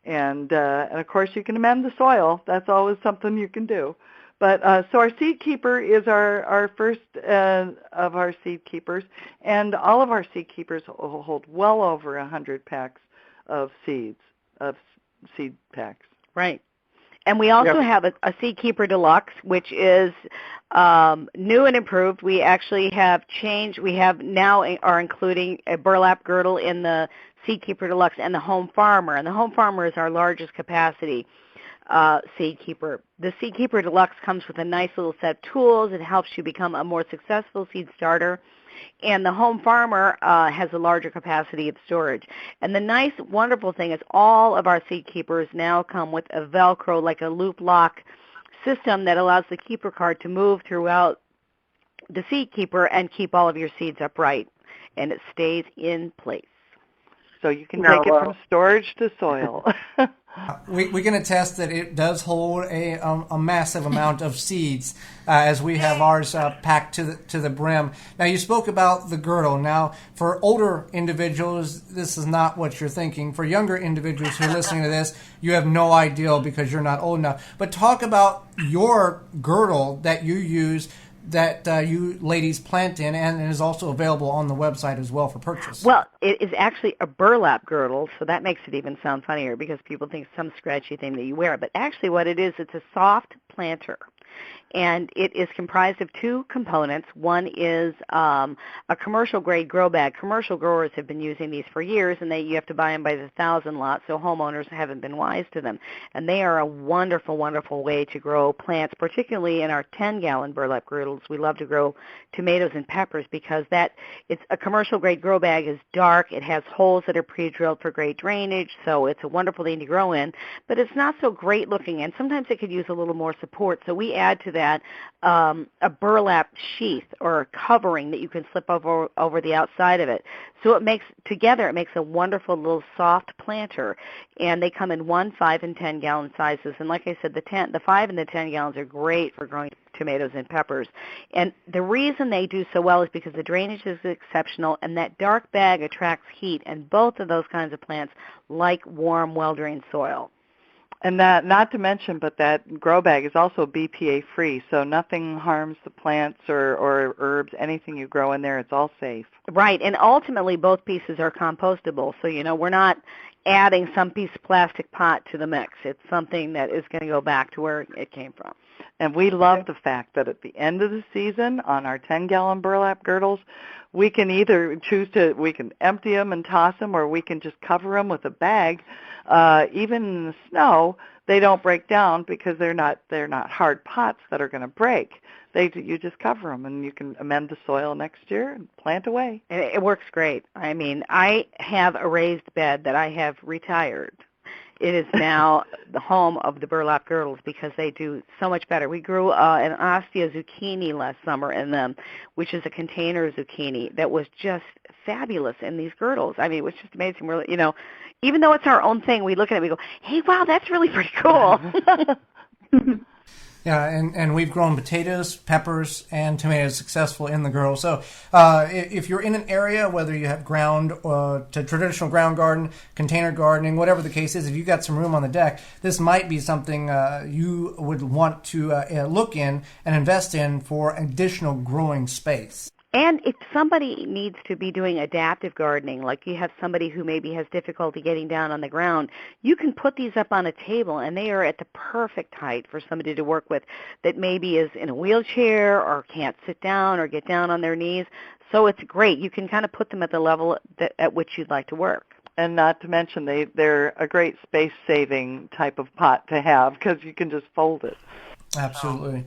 And of course, you can amend the soil. That's always something you can do. But so our Seedkeeper is our first of our Seedkeepers, and all of our Seedkeepers hold well over 100 packs of seed packs. Right. And we also have a Seedkeeper Deluxe, which is new and improved. We actually have changed. We have now are including a Burlap Girdle in the Seedkeeper Deluxe and the Home Farmer. And the Home Farmer is our largest capacity Seedkeeper. The Seedkeeper Deluxe comes with a nice little set of tools. It helps you become a more successful seed starter. And the Home Farmer has a larger capacity of storage. And the nice, wonderful thing is all of our Seedkeepers now come with a Velcro, like a loop lock system that allows the keeper card to move throughout the Seedkeeper and keep all of your seeds upright. And it stays in place. So you can take it from storage to soil. We can attest that it does hold a massive amount of seeds, as we have ours packed to the brim. Now, you spoke about the girdle. Now, for older individuals, this is not what you're thinking. For younger individuals who are listening to this, you have no idea because you're not old enough. But talk about your girdle that you use, that you ladies plant in, and is also available on the website as well for purchase. Well, it is actually a burlap girdle, so that makes it even sound funnier because people think it's some scratchy thing that you wear. But actually what it is, it's a soft planter. And it is comprised of 2 components. One is a commercial-grade grow bag. Commercial growers have been using these for years, and you have to buy them by the 1,000 lot, so homeowners haven't been wise to them. And they are a wonderful, wonderful way to grow plants, particularly in our 10-gallon burlap girdles. We love to grow tomatoes and peppers because it's a commercial-grade grow bag is dark. It has holes that are pre-drilled for great drainage, so it's a wonderful thing to grow in. But it's not so great-looking, and sometimes it could use a little more support. So we add to that a burlap sheath or a covering that you can slip over the outside of it. So it makes a wonderful little soft planter, and they come in 1, 5, and 10-gallon sizes. And like I said, the 5 and the 10 gallons are great for growing tomatoes and peppers. And the reason they do so well is because the drainage is exceptional, and that dark bag attracts heat, and both of those kinds of plants like warm, well-drained soil. And that, not to mention, but that grow bag is also BPA free, so nothing harms the plants or herbs, anything you grow in there, it's all safe. Right, and ultimately both pieces are compostable, so we're not adding some piece of plastic pot to the mix. It's something that is going to go back to where it came from. And we love the fact that at the end of the season on our 10-gallon burlap girdles, we can either we can empty them and toss them, or we can just cover them with a bag. Even in the snow, they don't break down because they're not hard pots that are going to break. You just cover them, and you can amend the soil next year and plant away. It works great. I mean, I have a raised bed that I have retired. It is now the home of the burlap girdles because they do so much better. We grew an Ostia zucchini last summer in them, which is a container zucchini that was just fabulous in these girdles. I mean, it was just amazing. We're, even though it's our own thing, we look at it and we go, hey, wow, that's really pretty cool. Yeah, and we've grown potatoes, peppers, and tomatoes successful in the girdle. So if you're in an area, whether you have ground to traditional ground garden, container gardening, whatever the case is, if you've got some room on the deck, this might be something you would want to look in and invest in for additional growing space. And if somebody needs to be doing adaptive gardening, like you have somebody who maybe has difficulty getting down on the ground, you can put these up on a table, and they are at the perfect height for somebody to work with that maybe is in a wheelchair or can't sit down or get down on their knees. So it's great. You can kind of put them at the level at which you'd like to work. And not to mention, they're a great space-saving type of pot to have because you can just fold it. Absolutely.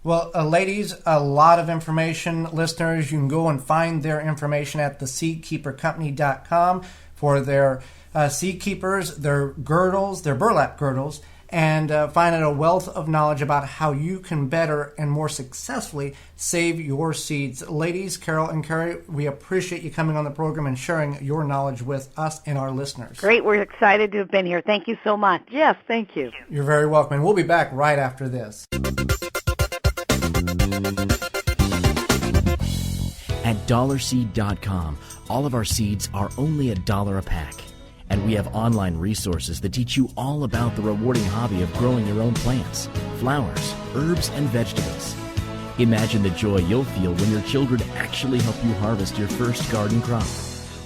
Well, ladies, a lot of information. Listeners, you can go and find their information at theseedkeepercompany.com for their Seedkeepers, their girdles, their burlap girdles, and find out a wealth of knowledge about how you can better and more successfully save your seeds. Ladies, Carol and Kerri, we appreciate you coming on the program and sharing your knowledge with us and our listeners. Great. We're excited to have been here. Thank you so much. Yes, thank you. You're very welcome. And we'll be back right after this. At dollarseed.com, all of our seeds are only $1 a pack. And we have online resources that teach you all about the rewarding hobby of growing your own plants, flowers, herbs, and vegetables. Imagine the joy you'll feel when your children actually help you harvest your first garden crop,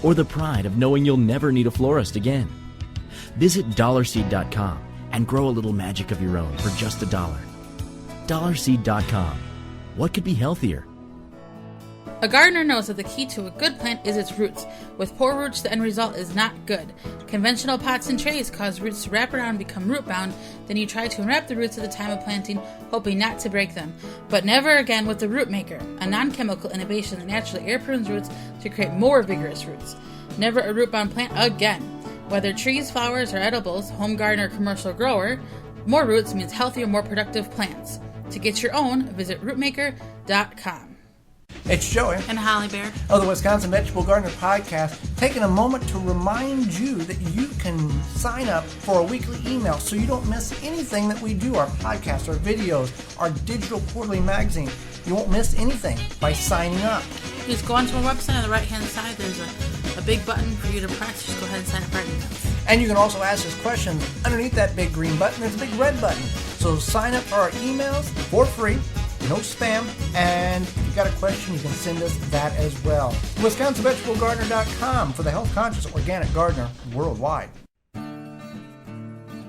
or the pride of knowing you'll never need a florist again. Visit dollarseed.com and grow a little magic of your own for just $1. Dollarseed.com. What could be healthier? A gardener knows that the key to a good plant is its roots. With poor roots, the end result is not good. Conventional pots and trays cause roots to wrap around and become root-bound. Then you try to unwrap the roots at the time of planting, hoping not to break them. But never again with the Root Maker, a non-chemical innovation that naturally air prunes roots to create more vigorous roots. Never a root-bound plant again. Whether trees, flowers, or edibles, home gardener or commercial grower, more roots means healthier, more productive plants. To get your own, visit rootmaker.com. It's Joey and Holly Baird of the Wisconsin Vegetable Gardener Podcast, taking a moment to remind you that you can sign up for a weekly email so you don't miss anything that we do, our podcasts, our videos, our digital quarterly magazine. You won't miss anything by signing up. Just go onto our website on the right-hand side. There's a big button for you to press. Just go ahead and sign up for our emails. And you can also ask us questions. Underneath that big green button, there's a big red button. So sign up for our emails for free. No spam, and if you've got a question, you can send us that as well. WisconsinVegetableGardener.com for the health-conscious organic gardener worldwide.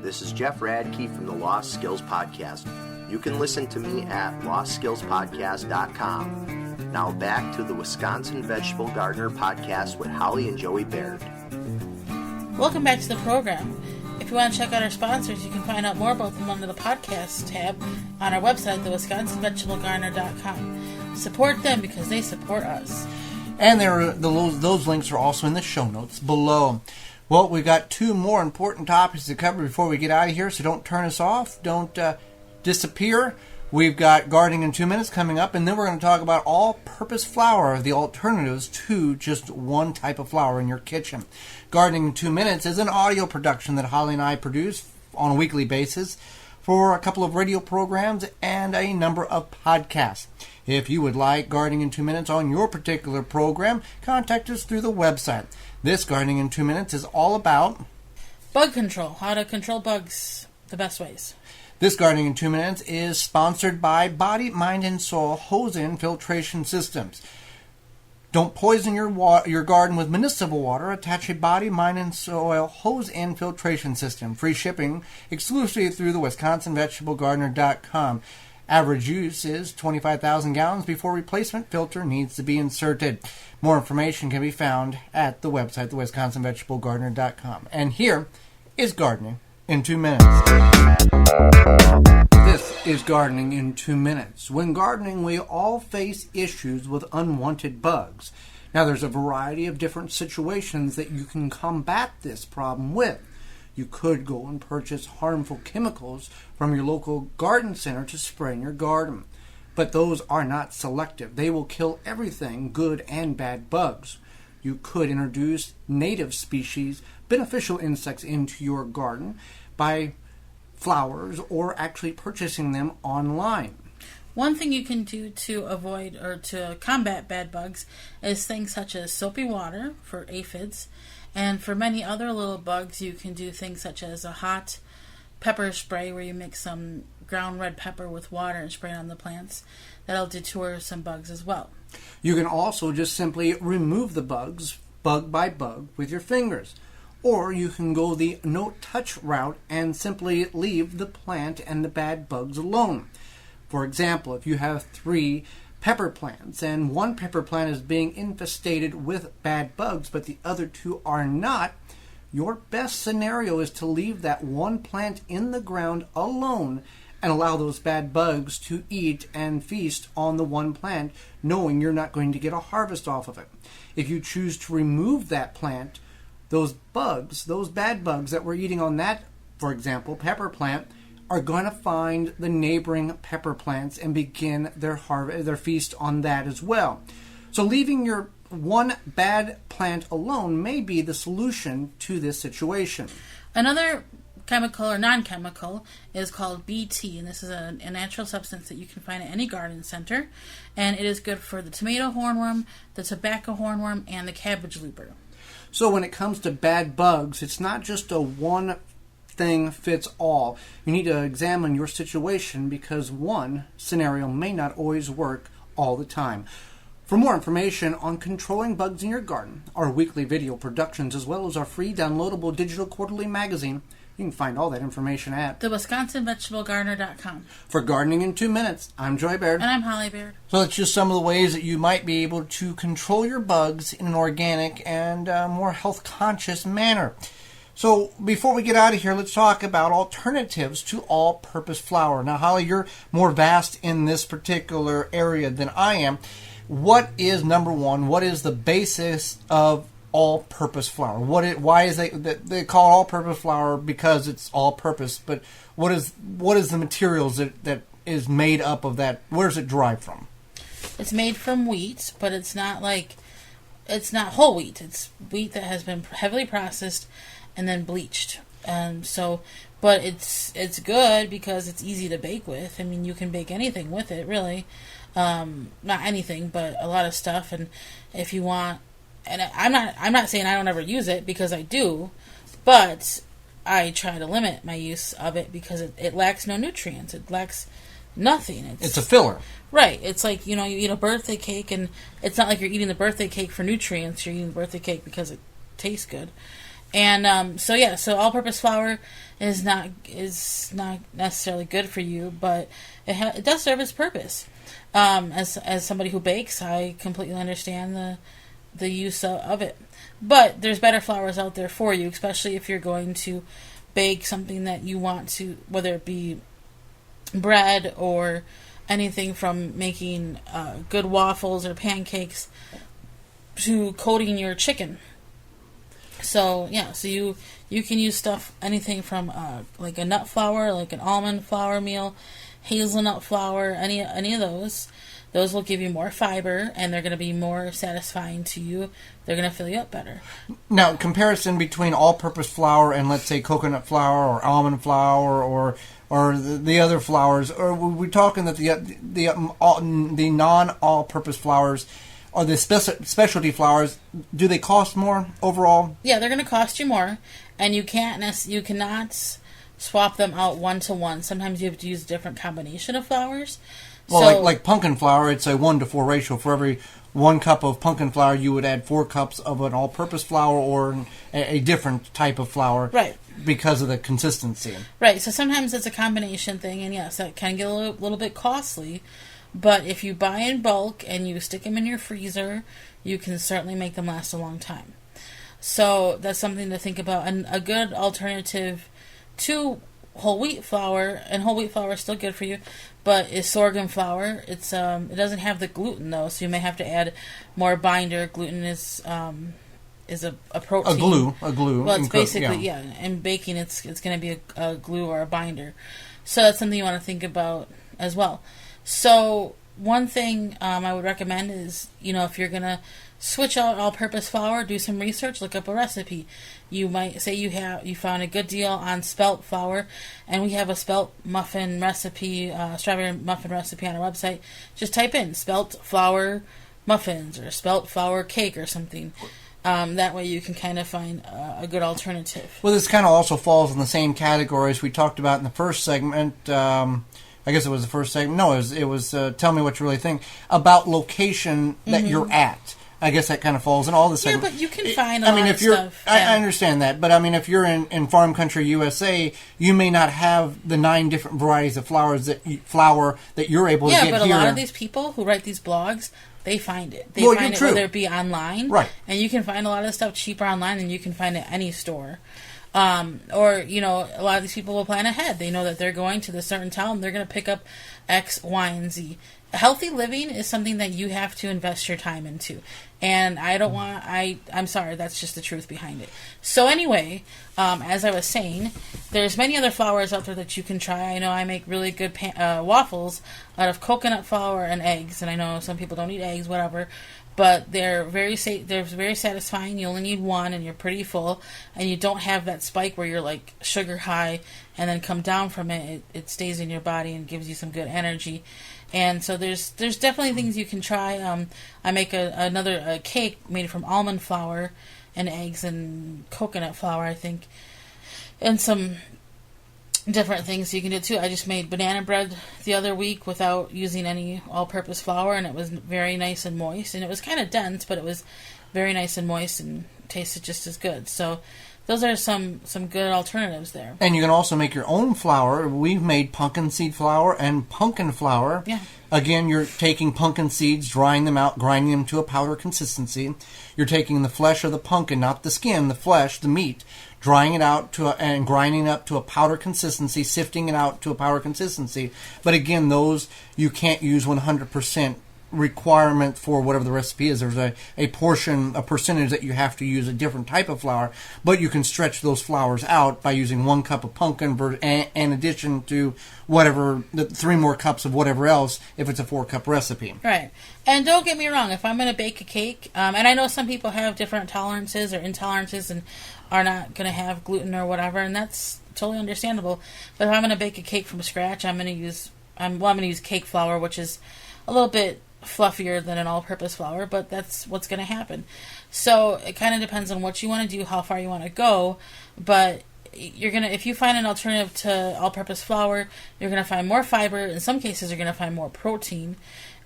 This is Jeff Radke from the Lost Skills Podcast. You can listen to me at lostskillspodcast.com. Now back to the Wisconsin Vegetable Gardener Podcast with Holly and Joey Baird. Welcome back to the program. If you want to check out our sponsors, you can find out more about them under the podcast tab on our website, thewisconsinvegetablegardener.com. Support them because they support us. And those links are also in the show notes below. Well, we've got two more important topics to cover before we get out of here, so don't turn us off. Don't disappear. We've got Gardening in 2 Minutes coming up, and then we're going to talk about all-purpose flour, the alternatives to just one type of flour in your kitchen. Gardening in 2 Minutes is an audio production that Holly and I produce on a weekly basis for a couple of radio programs and a number of podcasts. If you would like Gardening in 2 Minutes on your particular program, contact us through the website. This Gardening in 2 Minutes is all about bug control, how to control bugs the best ways. This Gardening in 2 Minutes is sponsored by Body, Mind, and Soil Hose-In Filtration Systems. Don't poison your garden with municipal water. Attach a Body, Mind, and Soil Hose-In Filtration System. Free shipping exclusively through the WisconsinVegetableGardener.com. Average use is 25,000 gallons before replacement filter needs to be inserted. More information can be found at the website, thewisconsinvegetablegardener.com. And here is Gardening in 2 Minutes. This is Gardening in 2 Minutes. When gardening, we all face issues with unwanted bugs. Now, there's a variety of different situations that you can combat this problem with. You could go and purchase harmful chemicals from your local garden center to spray in your garden. But those are not selective. They will kill everything, good and bad bugs. You could introduce native species, beneficial insects into your garden by flowers or actually purchasing them online. One thing you can do to avoid or to combat bad bugs is things such as soapy water for aphids, and for many other little bugs you can do things such as a hot pepper spray where you mix some ground red pepper with water and spray it on the plants. That'll deter some bugs as well. You can also just simply remove the bugs, bug by bug, with your fingers. Or you can go the no-touch route and simply leave the plant and the bad bugs alone. For example, if you have 3 pepper plants and one pepper plant is being infestated with bad bugs but the other 2 are not, your best scenario is to leave that one plant in the ground alone and allow those bad bugs to eat and feast on the one plant, knowing you're not going to get a harvest off of it. If you choose to remove that plant, those bugs, those bad bugs that were eating on that, for example, pepper plant, are going to find the neighboring pepper plants and begin their feast on that as well. So leaving your one bad plant alone may be the solution to this situation. Another chemical or non-chemical is called BT, and this is a natural substance that you can find at any garden center, and it is good for the tomato hornworm, the tobacco hornworm, and the cabbage looper. So when it comes to bad bugs, it's not just a one thing fits all. You need to examine your situation because one scenario may not always work all the time. For more information on controlling bugs in your garden, our weekly video productions, as well as our free downloadable digital quarterly magazine, you can find all that information at the WisconsinVegetableGardener.com. For Gardening in 2 Minutes, I'm Joy Baird. And I'm Holly Baird. So that's just some of the ways that you might be able to control your bugs in an organic and more health-conscious manner. So before we get out of here, let's talk about alternatives to all-purpose flour. Now, Holly, you're more vast in this particular area than I am. What is, number one, what is the basis of all-purpose flour? Why is they call it all-purpose flour? Because it's all-purpose, but what is the materials that is made up of that? Where does it derive from? It's made from wheat, but it's not whole wheat. It's wheat that has been heavily processed and then bleached. But it's good because it's easy to bake with. I mean, you can bake anything with it, really. Not anything, but a lot of stuff. And if you want. And I'm not saying I don't ever use it, because I do, but I try to limit my use of it because it lacks no nutrients. It lacks nothing. It's a filler. Right. It's like, you eat a birthday cake, and it's not like you're eating the birthday cake for nutrients. You're eating the birthday cake because it tastes good. And so all-purpose flour is not necessarily good for you, but it does serve its purpose. As somebody who bakes, I completely understand the use of it. But there's better flours out there for you, especially if you're going to bake something that you want to, whether it be bread or anything from making good waffles or pancakes to coating your chicken. So you can use stuff, anything from like a nut flour, like an almond flour meal, hazelnut flour, any of those. Those will give you more fiber, and they're going to be more satisfying to you. They're going to fill you up better. Now, comparison between all-purpose flour and, let's say, coconut flour or almond flour or the other flours, or we're talking that the non-all-purpose flours or the specialty flours, do they cost more overall? Yeah, they're going to cost you more, and you cannot swap them out one-to-one. Sometimes you have to use a different combination of flours. Well, like pumpkin flour, it's a 1-to-4 ratio. For every 1 cup of pumpkin flour, you would add 4 cups of an all-purpose flour or a different type of flour. Right. Because of the consistency. Right. So sometimes it's a combination thing, and yes, that can get a little bit costly. But if you buy in bulk and you stick them in your freezer, you can certainly make them last a long time. So that's something to think about. And a good alternative to whole wheat flour, and whole wheat flour is still good for you, but is sorghum flour. It's it doesn't have the gluten though, so you may have to add more binder. Gluten is a protein. A glue. Well, it's basically in baking it's going to be a glue or a binder. So that's something you want to think about as well. So one thing I would recommend is, if you're going to switch out all-purpose flour, do some research, look up a recipe. You might say you found a good deal on spelt flour, and we have a spelt muffin recipe, strawberry muffin recipe on our website. Just type in spelt flour muffins or spelt flour cake or something. That way you can kind of find a good alternative. Well, this kind of also falls in the same category as we talked about in the first segment. I guess it was the first segment. No, it was Tell Me What You Really Think, about location that you're at. I guess that kind of falls in all the segments. Yeah, but you can find a lot of stuff. I understand that, but I mean, if you're in farm country USA, you may not have the 9 different varieties of flour that you're able to get here. Yeah, but a lot of these people who write these blogs, they find it. They find it whether it be online, right? And you can find a lot of stuff cheaper online than you can find at any store. Or, you know, a lot of these people will plan ahead. They know that they're going to the certain town, they're going to pick up X, Y, and Z. Healthy living is something that you have to invest your time into. And I'm sorry, that's just the truth behind it. So anyway, as I was saying, there's many other flours out there that you can try. I know I make really good waffles out of coconut flour and eggs. And I know some people don't eat eggs, whatever. But they're very satisfying. You only need one, and you're pretty full, and you don't have that spike where you're like sugar high, and then come down from it. It stays in your body and gives you some good energy. And so there's definitely things you can try. I make another cake made from almond flour and eggs and coconut flour, I think, and some different things you can do too. I just made banana bread the other week without using any all-purpose flour, and it was very nice and moist, and it was kind of dense, but it was very nice and moist and tasted just as good. So those are some good alternatives there. And you can also make your own flour. We've made pumpkin seed flour and pumpkin flour. Yeah. Again, you're taking pumpkin seeds, drying them out, grinding them to a powder consistency. You're taking the flesh of the pumpkin, not the skin, the flesh, the meat, drying it out and grinding it up to a powder consistency, sifting it out to a powder consistency. But again, those you can't use 100% requirement for whatever the recipe is. There's a percentage that you have to use a different type of flour, but you can stretch those flours out by using 1 cup of pumpkin in addition to whatever, 3 more cups of whatever else if it's a 4-cup recipe. Right. And don't get me wrong, if I'm going to bake a cake, and I know some people have different tolerances or intolerances and are not going to have gluten or whatever, and that's totally understandable. But if I'm going to bake a cake from scratch, I'm going to use cake flour, which is a little bit fluffier than an all-purpose flour, but that's what's going to happen. So it kind of depends on what you want to do, how far you want to go, but if you find an alternative to all-purpose flour, you're going to find more fiber. In some cases, you're going to find more protein,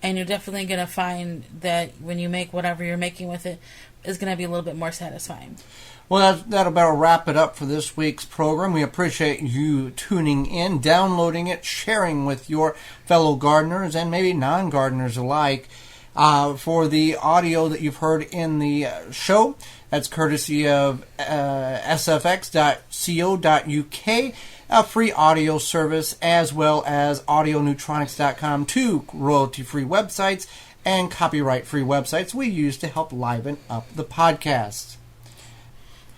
and you're definitely going to find that when you make whatever you're making with it, is going to be a little bit more satisfying. Well, that'll about wrap it up for this week's program. We appreciate you tuning in, downloading it, sharing with your fellow gardeners and maybe non-gardeners alike. For the audio that you've heard in the show, that's courtesy of sfx.co.uk, a free audio service, as well as audioneutronics.com, 2 royalty-free websites and copyright-free websites we use to help liven up the podcast.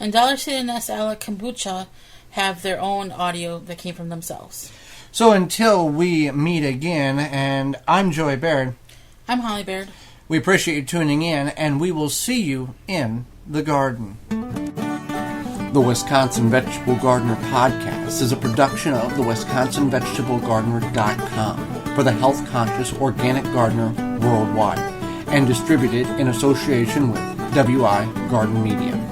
And Dollar Seed and Nest Kombucha have their own audio that came from themselves. So until we meet again, and I'm Joey Baird. I'm Holly Baird. We appreciate you tuning in, and we will see you in the garden. The Wisconsin Vegetable Gardener Podcast is a production of the WisconsinVegetableGardener.com for the health-conscious organic gardener worldwide, and distributed in association with WI Garden Media.